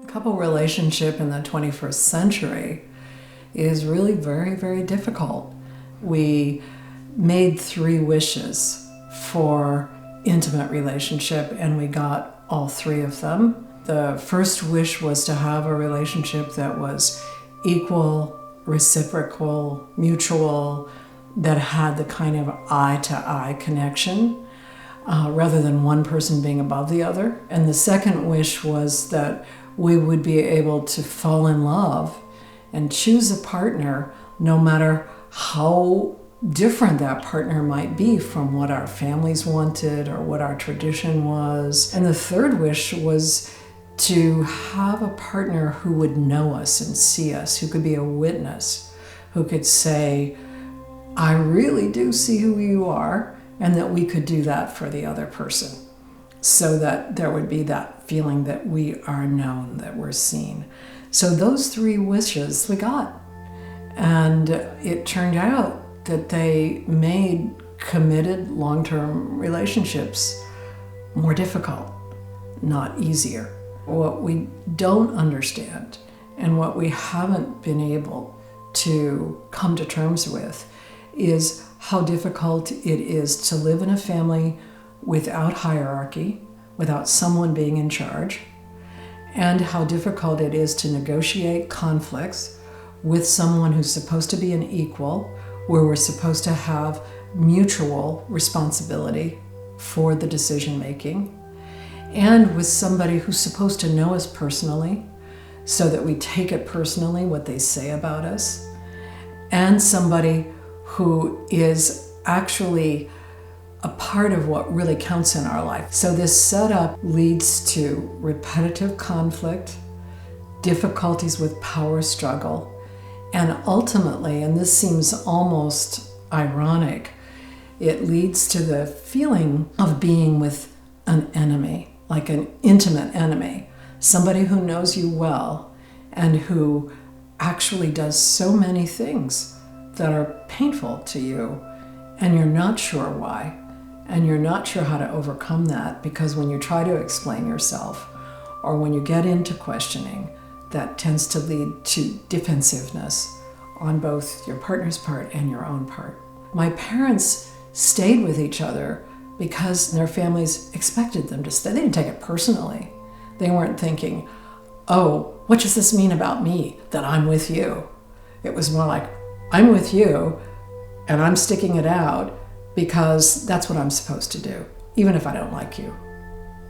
Couple relationship in the 21st century is really very, very difficult. We made 3 wishes for intimate relationship and we got all 3 of them. The first wish was to have a relationship that was equal, reciprocal, mutual, that had the kind of eye-to-eye connection rather than one person being above the other. And the second wish was that we would be able to fall in love and choose a partner no matter how different that partner might be from what our families wanted or what our tradition was. And the third wish was to have a partner who would know us and see us, who could be a witness, who could say, I really do see who you are, and that we could do that for the other person, so that there would be that feeling that we are known, that we're seen. So those 3 wishes we got. And it turned out that they made committed long-term relationships more difficult, not easier. What we don't understand and what we haven't been able to come to terms with is how difficult it is to live in a family without hierarchy, without someone being in charge, and how difficult it is to negotiate conflicts with someone who's supposed to be an equal, where we're supposed to have mutual responsibility for the decision making, and with somebody who's supposed to know us personally so that we take it personally what they say about us, and somebody who is actually a part of what really counts in our life. So this setup leads to repetitive conflict, difficulties with power struggle, and ultimately, and this seems almost ironic, it leads to the feeling of being with an enemy, like an intimate enemy, somebody who knows you well and who actually does so many things that are painful to you, and you're not sure why, and you're not sure how to overcome that, because when you try to explain yourself or when you get into questioning, that tends to lead to defensiveness on both your partner's part and your own part. My parents stayed with each other because their families expected them to stay. They didn't take it personally. They weren't thinking, oh, what does this mean about me that I'm with you? It was more like, I'm with you and I'm sticking it out because that's what I'm supposed to do, even if I don't like you.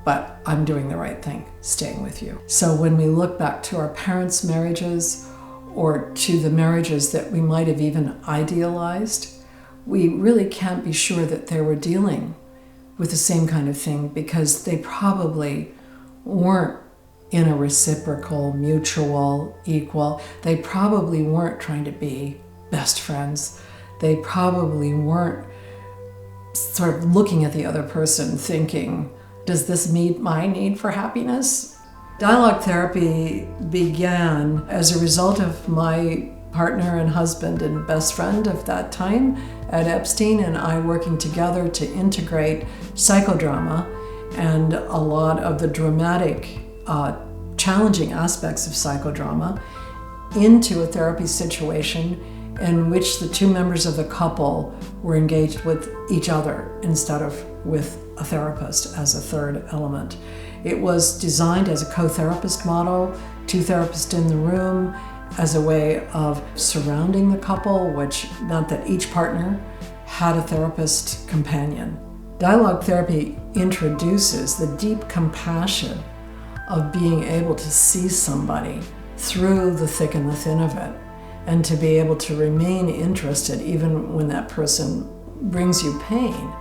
But I'm doing the right thing, staying with you. So when we look back to our parents' marriages or to the marriages that we might have even idealized, we really can't be sure that they were dealing with the same kind of thing, because they probably weren't in a reciprocal, mutual, equal. They probably weren't trying to be best friends. They probably weren't sort of looking at the other person thinking, does this meet my need for happiness? Dialogue therapy began as a result of my partner and husband and best friend of that time at Epstein and I working together to integrate psychodrama and a lot of the dramatic, challenging aspects of psychodrama into a therapy situation in which the 2 members of the couple were engaged with each other instead of with a therapist as a third element. It was designed as a co-therapist model, 2 therapists in the room, as a way of surrounding the couple, which meant that each partner had a therapist companion. Dialogue therapy introduces the deep compassion of being able to see somebody through the thick and the thin of it, and to be able to remain interested even when that person brings you pain.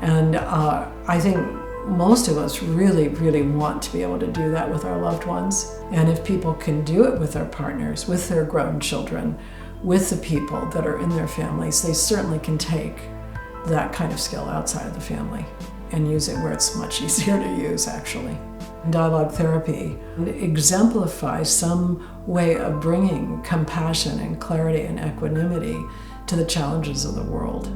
And I think most of us really, really want to be able to do that with our loved ones. And if people can do it with their partners, with their grown children, with the people that are in their families, they certainly can take that kind of skill outside of the family and use it where it's much easier to use, actually. Dialogue therapy exemplifies some way of bringing compassion and clarity and equanimity to the challenges of the world.